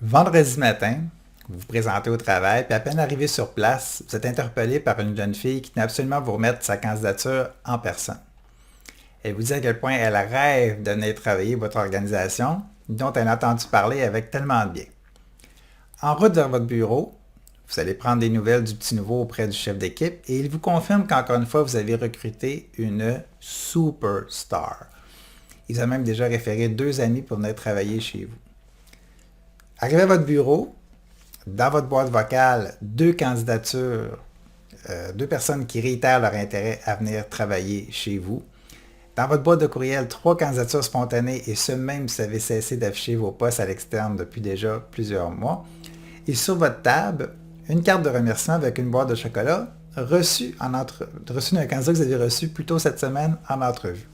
Vendredi matin, vous vous présentez au travail, puis à peine arrivé sur place, vous êtes interpellé par une jeune fille qui tenait absolument à vous remettre sa candidature en personne. Elle vous dit à quel point elle rêve de venir travailler votre organisation, dont elle a entendu parler avec tellement de bien. En route vers votre bureau, vous allez prendre des nouvelles du petit nouveau auprès du chef d'équipe et il vous confirme qu'encore une fois, vous avez recruté une superstar. Il a même déjà référé 2 amis pour venir travailler chez vous. Arrivé à votre bureau, dans votre boîte vocale, 2 candidatures, 2 personnes qui réitèrent leur intérêt à venir travailler chez vous. Dans votre boîte de courriel, 3 candidatures spontanées et ce même si vous avez cessé d'afficher vos postes à l'externe depuis déjà plusieurs mois. Et sur votre table, une carte de remerciement avec une boîte de chocolat reçue d'un candidat que vous avez reçu plus tôt cette semaine en entrevue.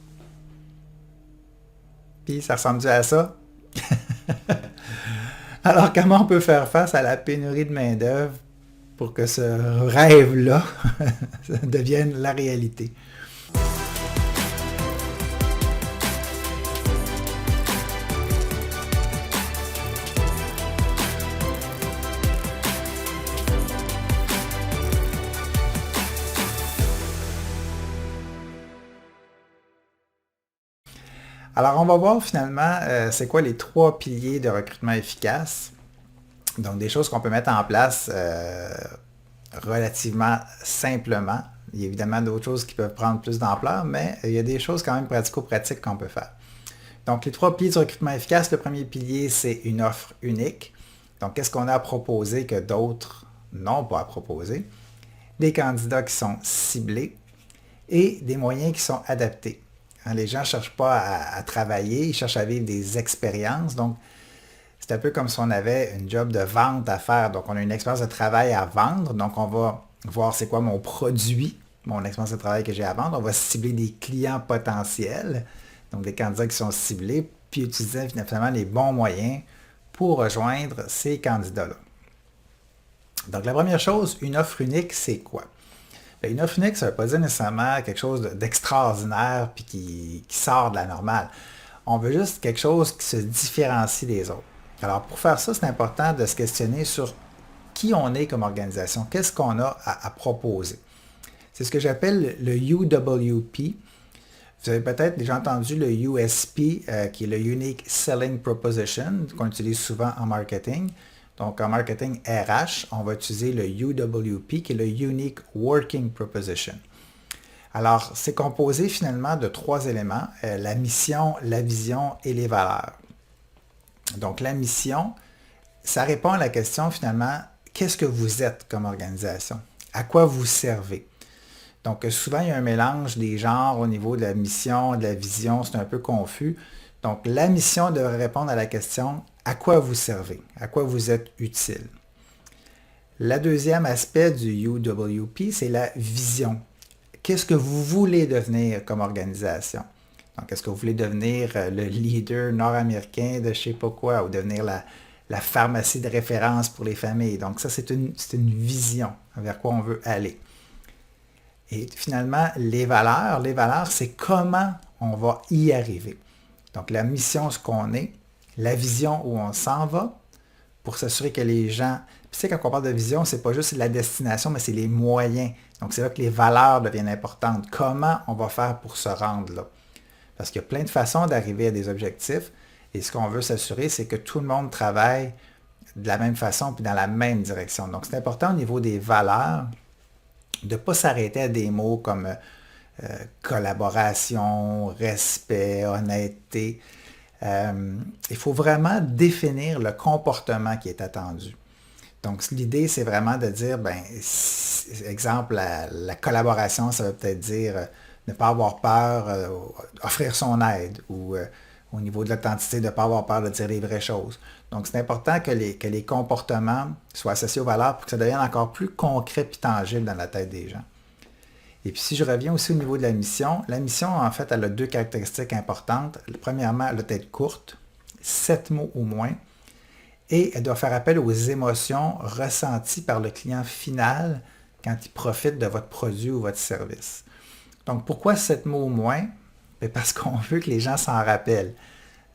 Puis ça ressemble à ça? Alors, comment on peut faire face à la pénurie de main-d'œuvre pour que ce rêve-là devienne la réalité? Alors, on va voir finalement c'est quoi les 3 piliers de recrutement efficace. Donc, des choses qu'on peut mettre en place relativement simplement. Il y a évidemment d'autres choses qui peuvent prendre plus d'ampleur, mais il y a des choses quand même pratico-pratiques qu'on peut faire. Donc, les 3 piliers du recrutement efficace, le premier pilier, c'est une offre unique. Donc, qu'est-ce qu'on a à proposer que d'autres n'ont pas à proposer? Des candidats qui sont ciblés et des moyens qui sont adaptés. Les gens ne cherchent pas à travailler, ils cherchent à vivre des expériences. Donc, c'est un peu comme si on avait une job de vente à faire. Donc, on a une expérience de travail à vendre. Donc, on va voir c'est quoi mon produit, mon expérience de travail que j'ai à vendre. On va cibler des clients potentiels, donc des candidats qui sont ciblés, puis utiliser finalement les bons moyens pour rejoindre ces candidats-là. Donc, la première chose, une offre unique, c'est quoi? Bien, une offre unique, ça ne veut pas dire nécessairement quelque chose d'extraordinaire puis qui sort de la normale. On veut juste quelque chose qui se différencie des autres. Alors, pour faire ça, c'est important de se questionner sur qui on est comme organisation, qu'est-ce qu'on a à proposer. C'est ce que j'appelle le UWP. Vous avez peut-être déjà entendu le USP, qui est le Unique Selling Proposition, qu'on utilise souvent en marketing. Donc, en marketing RH, on va utiliser le UWP, qui est le Unique Working Proposition. Alors, c'est composé finalement de 3 éléments, la mission, la vision et les valeurs. Donc, la mission, ça répond à la question finalement, qu'est-ce que vous êtes comme organisation? À quoi vous servez? Donc, souvent, il y a un mélange des genres au niveau de la mission, de la vision, c'est un peu confus. Donc, la mission devrait répondre à la question, à quoi vous servez? À quoi vous êtes utile? Le deuxième aspect du UWP, c'est la vision. Qu'est-ce que vous voulez devenir comme organisation? Donc, est-ce que vous voulez devenir le leader nord-américain de je ne sais pas quoi ou devenir la pharmacie de référence pour les familles? Donc, ça, c'est une vision vers quoi on veut aller. Et finalement, les valeurs, c'est comment on va y arriver. Donc, la mission, ce qu'on est, la vision où on s'en va, pour s'assurer que les gens... Puis tu sais, quand on parle de vision, c'est pas juste la destination, mais c'est les moyens. Donc, c'est là que les valeurs deviennent importantes. Comment on va faire pour se rendre là? Parce qu'il y a plein de façons d'arriver à des objectifs. Et ce qu'on veut s'assurer, c'est que tout le monde travaille de la même façon puis dans la même direction. Donc, c'est important au niveau des valeurs de ne pas s'arrêter à des mots comme collaboration, respect, honnêteté. Il faut vraiment définir le comportement qui est attendu. Donc, l'idée, c'est vraiment de dire, exemple, la collaboration, ça veut peut-être dire ne pas avoir peur, offrir son aide, ou au niveau de l'authenticité, de ne pas avoir peur de dire les vraies choses. Donc, c'est important que les comportements soient associés aux valeurs pour que ça devienne encore plus concret et tangible dans la tête des gens. Et puis, si je reviens aussi au niveau de la mission, en fait, elle a 2 caractéristiques importantes. Premièrement, elle doit être courte, 7 mots ou moins, et elle doit faire appel aux émotions ressenties par le client final quand il profite de votre produit ou votre service. Donc, pourquoi 7 mots ou moins? Parce qu'on veut que les gens s'en rappellent.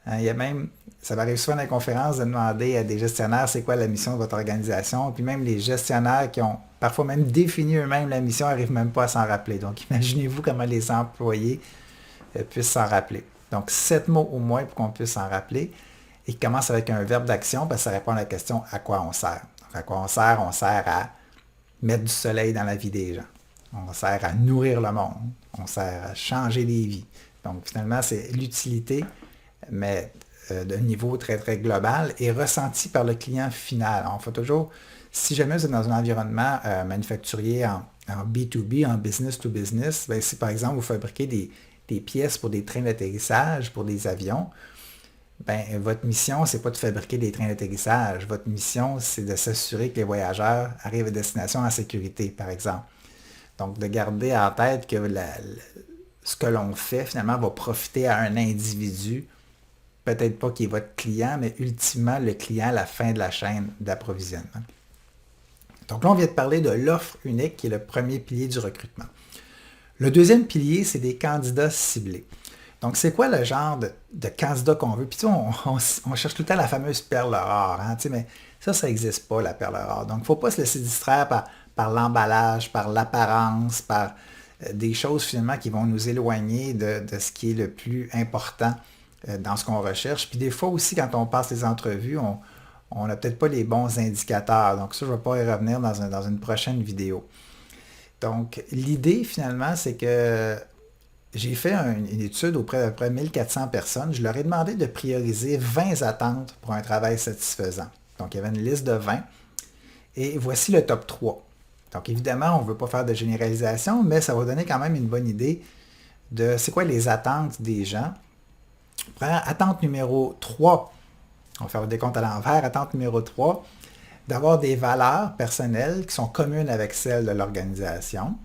Il y a même, ça m'arrive souvent dans les conférences de demander à des gestionnaires c'est quoi la mission de votre organisation. Puis même les gestionnaires qui ont parfois même défini eux-mêmes la mission n'arrivent même pas à s'en rappeler. Donc imaginez-vous comment les employés puissent s'en rappeler. Donc 7 mots au moins pour qu'on puisse s'en rappeler. Et qui commence avec un verbe d'action parce que ça répond à la question à quoi on sert. Donc, à quoi on sert? On sert à mettre du soleil dans la vie des gens. On sert à nourrir le monde. On sert à changer les vies. Donc finalement, c'est l'utilité, mais d'un niveau très, très global et ressenti par le client final. On fait toujours, si jamais vous êtes dans un environnement manufacturier en B2B, en business to business, bien, si par exemple vous fabriquez des pièces pour des trains d'atterrissage, pour des avions, ben, votre mission, c'est pas de fabriquer des trains d'atterrissage. Votre mission, c'est de s'assurer que les voyageurs arrivent à destination en sécurité, par exemple. Donc, de garder en tête que ce que l'on fait, finalement, va profiter à un individu, peut-être pas qui est votre client, mais ultimement le client à la fin de la chaîne d'approvisionnement. Donc là, on vient de parler de l'offre unique, qui est le premier pilier du recrutement. Le deuxième pilier, c'est des candidats ciblés. Donc, c'est quoi le genre de candidat qu'on veut? Puis, tu sais, on cherche tout le temps la fameuse perle rare, hein, mais ça n'existe pas, la perle rare. Donc, il ne faut pas se laisser distraire par l'emballage, par l'apparence, par des choses, finalement, qui vont nous éloigner de ce qui est le plus important dans ce qu'on recherche. Puis, des fois aussi, quand on passe les entrevues, on n'a peut-être pas les bons indicateurs. Donc, ça, je ne vais pas y revenir dans une prochaine vidéo. Donc, l'idée, finalement, c'est que j'ai fait une étude auprès d'à peu près 1400 personnes. Je leur ai demandé de prioriser 20 attentes pour un travail satisfaisant. Donc, il y avait une liste de 20. Et voici le top 3. Donc, évidemment, on ne veut pas faire de généralisation, mais ça va donner quand même une bonne idée de c'est quoi les attentes des gens. Attente numéro 3. On va faire le décompte à l'envers. Attente numéro 3. D'avoir des valeurs personnelles qui sont communes avec celles de l'organisation.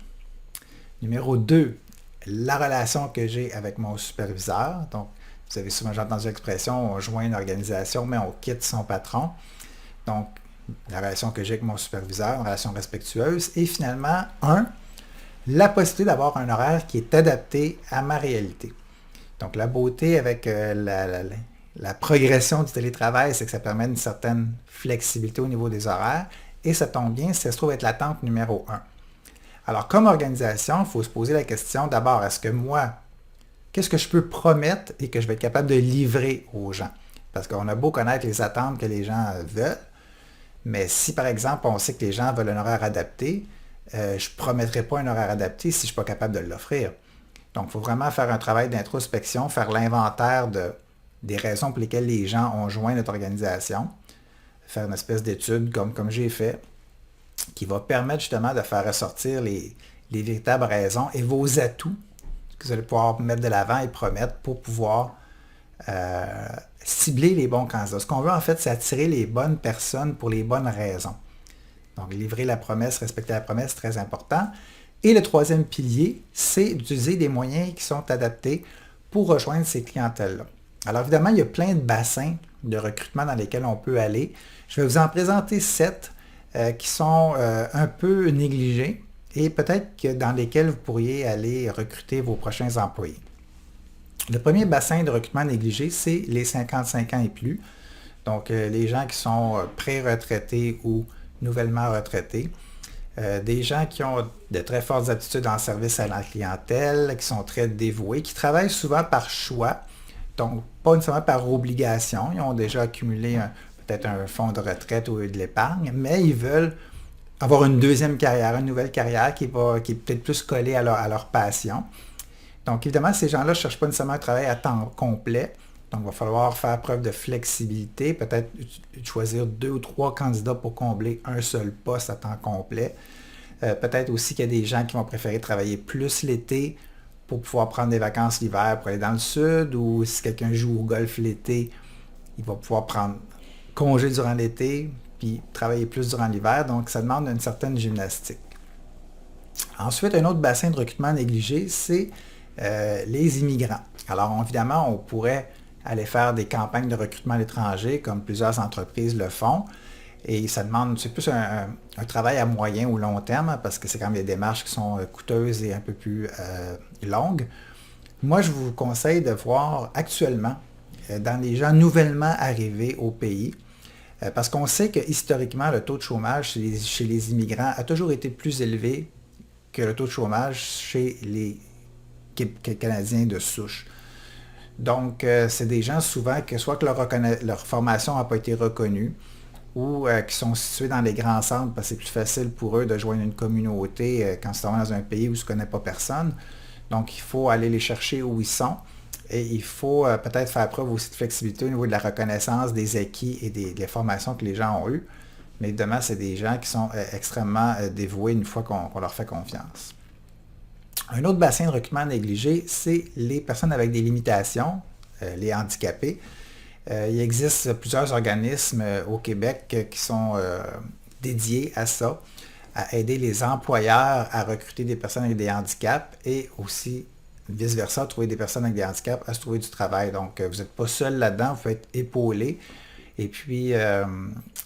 Numéro 2. La relation que j'ai avec mon superviseur. Donc, vous avez souvent entendu l'expression, on joint une organisation, mais on quitte son patron. Donc, la relation que j'ai avec mon superviseur, une relation respectueuse. Et finalement, la possibilité d'avoir un horaire qui est adapté à ma réalité. Donc, la beauté avec la progression du télétravail, c'est que ça permet une certaine flexibilité au niveau des horaires. Et ça tombe bien, ça se trouve être l'attente numéro 1. Alors, comme organisation, il faut se poser la question d'abord, est-ce que moi, qu'est-ce que je peux promettre et que je vais être capable de livrer aux gens? Parce qu'on a beau connaître les attentes que les gens veulent, mais si par exemple on sait que les gens veulent un horaire adapté, je ne promettrai pas un horaire adapté si je ne suis pas capable de l'offrir. Donc, il faut vraiment faire un travail d'introspection, faire l'inventaire des raisons pour lesquelles les gens ont joint notre organisation, faire une espèce d'étude comme j'ai fait, qui va permettre justement de faire ressortir les véritables raisons et vos atouts que vous allez pouvoir mettre de l'avant et promettre pour pouvoir cibler les bons candidats. Ce qu'on veut en fait, c'est attirer les bonnes personnes pour les bonnes raisons. Donc, livrer la promesse, respecter la promesse, c'est très important. Et le troisième pilier, c'est d'utiliser des moyens qui sont adaptés pour rejoindre ces clientèles-là. Alors évidemment, il y a plein de bassins de recrutement dans lesquels on peut aller. Je vais vous en présenter 7 qui sont un peu négligés et peut-être que dans lesquels vous pourriez aller recruter vos prochains employés. Le premier bassin de recrutement négligé, c'est les 55 ans et plus. Donc, les gens qui sont pré-retraités ou nouvellement retraités. Des gens qui ont de très fortes aptitudes en service à la clientèle, qui sont très dévoués, qui travaillent souvent par choix, donc pas nécessairement par obligation. Ils ont déjà accumulé peut-être un fonds de retraite ou de l'épargne, mais ils veulent avoir une deuxième carrière, une nouvelle carrière qui est peut-être plus collée à leur passion. Donc évidemment, ces gens-là ne cherchent pas nécessairement un travail à temps complet. Donc il va falloir faire preuve de flexibilité, peut-être choisir 2 ou 3 candidats pour combler un seul poste à temps complet. Peut-être aussi qu'il y a des gens qui vont préférer travailler plus l'été pour pouvoir prendre des vacances l'hiver pour aller dans le sud, ou si quelqu'un joue au golf l'été, il va pouvoir prendre congé durant l'été, puis travailler plus durant l'hiver. Donc ça demande une certaine gymnastique. Ensuite, un autre bassin de recrutement négligé, c'est les immigrants. Alors évidemment, on pourrait aller faire des campagnes de recrutement à l'étranger, comme plusieurs entreprises le font. Et ça demande, c'est plus un travail à moyen ou long terme, parce que c'est quand même des démarches qui sont coûteuses et un peu plus longues. Moi, je vous conseille de voir actuellement dans les gens nouvellement arrivés au pays. Parce qu'on sait que historiquement, le taux de chômage chez les immigrants a toujours été plus élevé que le taux de chômage chez les Canadiens de souche. Donc, c'est des gens souvent que soit que leur formation n'a pas été reconnue ou qui sont situés dans les grands centres parce que c'est plus facile pour eux de joindre une communauté quand ils sont dans un pays où ils ne connaissent pas personne. Donc, il faut aller les chercher où ils sont. Et il faut peut-être faire preuve aussi de flexibilité au niveau de la reconnaissance des acquis et des formations que les gens ont eues. Mais évidemment, c'est des gens qui sont extrêmement dévoués une fois qu'on leur fait confiance. Un autre bassin de recrutement négligé, c'est les personnes avec des limitations, les handicapés. Il existe plusieurs organismes au Québec qui sont dédiés à ça, à aider les employeurs à recruter des personnes avec des handicaps et aussi vice-versa, trouver des personnes avec des handicaps à se trouver du travail. Donc, vous n'êtes pas seul là-dedans, vous pouvez être épaulé. Et puis,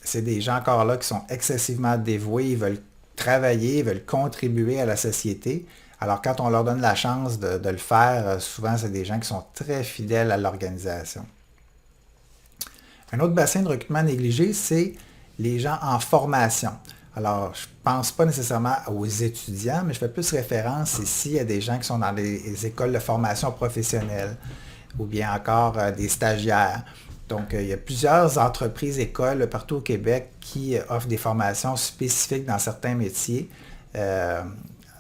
c'est des gens encore là qui sont excessivement dévoués, ils veulent travailler, ils veulent contribuer à la société. Alors, quand on leur donne la chance de le faire, souvent, c'est des gens qui sont très fidèles à l'organisation. Un autre bassin de recrutement négligé, c'est les gens en formation. Alors, je ne pense pas nécessairement aux étudiants, mais je fais plus référence ici à des gens qui sont dans les écoles de formation professionnelle ou bien encore des stagiaires. Donc, il y a plusieurs entreprises, écoles partout au Québec qui offrent des formations spécifiques dans certains métiers,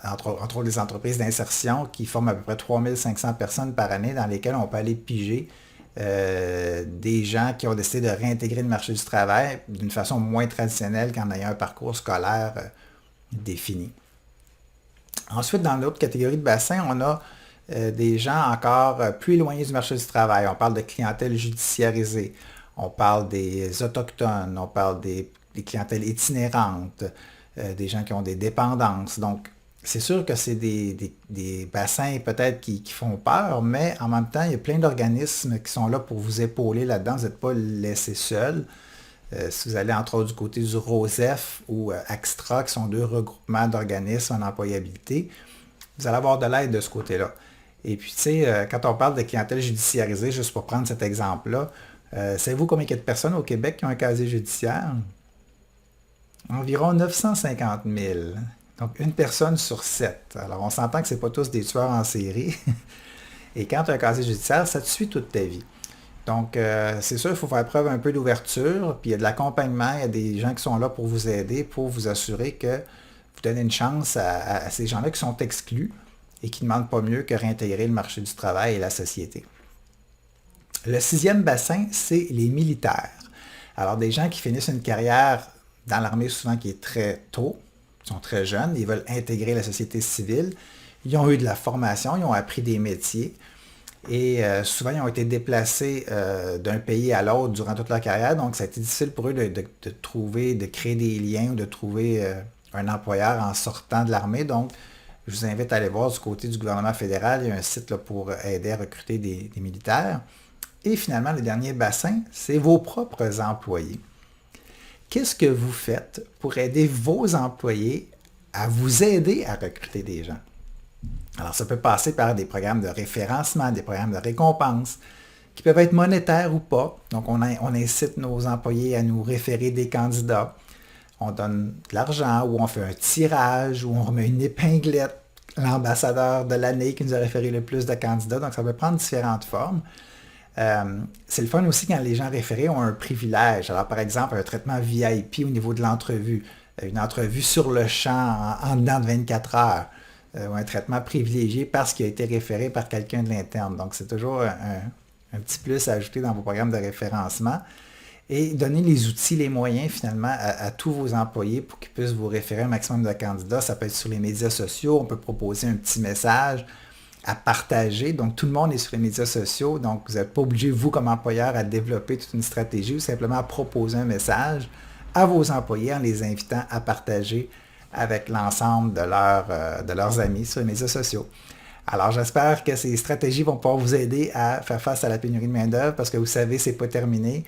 entre autres des entreprises d'insertion qui forment à peu près 3500 personnes par année dans lesquelles on peut aller piger des gens qui ont décidé de réintégrer le marché du travail d'une façon moins traditionnelle qu'en ayant un parcours scolaire défini. Ensuite, dans l'autre catégorie de bassin, on a des gens encore plus éloignés du marché du travail. On parle de clientèle judiciarisée, on parle des autochtones, on parle des clientèles itinérantes, des gens qui ont des dépendances. Donc, c'est sûr que c'est des bassins peut-être qui font peur, mais en même temps, il y a plein d'organismes qui sont là pour vous épauler là-dedans. Vous n'êtes pas laissé seul. Si vous allez entre autres du côté du ROSEF ou AXTRA, qui sont deux regroupements d'organismes en employabilité, vous allez avoir de l'aide de ce côté-là. Et puis, tu sais, quand on parle de clientèle judiciarisée, juste pour prendre cet exemple-là, savez-vous combien il y a de personnes au Québec qui ont un casier judiciaire? Environ 950 000. Donc, une personne sur 7. Alors, on s'entend que ce n'est pas tous des tueurs en série. Et quand tu as un casier judiciaire, ça te suit toute ta vie. Donc, c'est sûr, il faut faire preuve un peu d'ouverture, puis il y a de l'accompagnement, il y a des gens qui sont là pour vous aider, pour vous assurer que vous donnez une chance à ces gens-là qui sont exclus et qui ne demandent pas mieux que réintégrer le marché du travail et la société. Le sixième bassin, c'est les militaires. Alors, des gens qui finissent une carrière dans l'armée souvent qui est très tôt, ils sont très jeunes, ils veulent intégrer la société civile, ils ont eu de la formation, ils ont appris des métiers et souvent ils ont été déplacés d'un pays à l'autre durant toute leur carrière, donc ça a été difficile pour eux de trouver, de créer des liens ou de trouver un employeur en sortant de l'armée. Donc, je vous invite à aller voir du côté du gouvernement fédéral, il y a un site là, pour aider à recruter des militaires. Et finalement, le dernier bassin, c'est vos propres employés. Qu'est-ce que vous faites pour aider vos employés à vous aider à recruter des gens? Alors, ça peut passer par des programmes de référencement, des programmes de récompense, qui peuvent être monétaires ou pas. Donc, on incite nos employés à nous référer des candidats. On donne de l'argent ou on fait un tirage ou on remet une épinglette, l'ambassadeur de l'année qui nous a référé le plus de candidats. Donc, ça peut prendre différentes formes. C'est le fun aussi quand les gens référés ont un privilège. Alors, par exemple, un traitement VIP au niveau de l'entrevue, une entrevue sur le champ en dedans de 24 heures, ou un traitement privilégié parce qu'il a été référé par quelqu'un de l'interne. Donc, c'est toujours un petit plus à ajouter dans vos programmes de référencement. Et donner les outils, les moyens finalement à tous vos employés pour qu'ils puissent vous référer un maximum de candidats. Ça peut être sur les médias sociaux, on peut proposer un petit message à partager. Donc, tout le monde est sur les médias sociaux. Donc, vous n'êtes pas obligé, vous, comme employeur, à développer toute une stratégie ou simplement à proposer un message à vos employés en les invitant à partager avec l'ensemble de leurs amis sur les médias sociaux. Alors, j'espère que ces stratégies vont pouvoir vous aider à faire face à la pénurie de main-d'œuvre parce que vous savez, c'est pas terminé.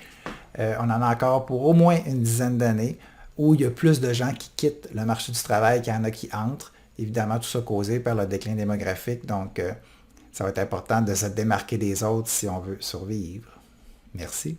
On en a encore pour au moins une dizaine d'années où il y a plus de gens qui quittent le marché du travail qu'il y en a qui entrent. Évidemment, tout ça causé par le déclin démographique. Donc, ça va être important de se démarquer des autres si on veut survivre. Merci.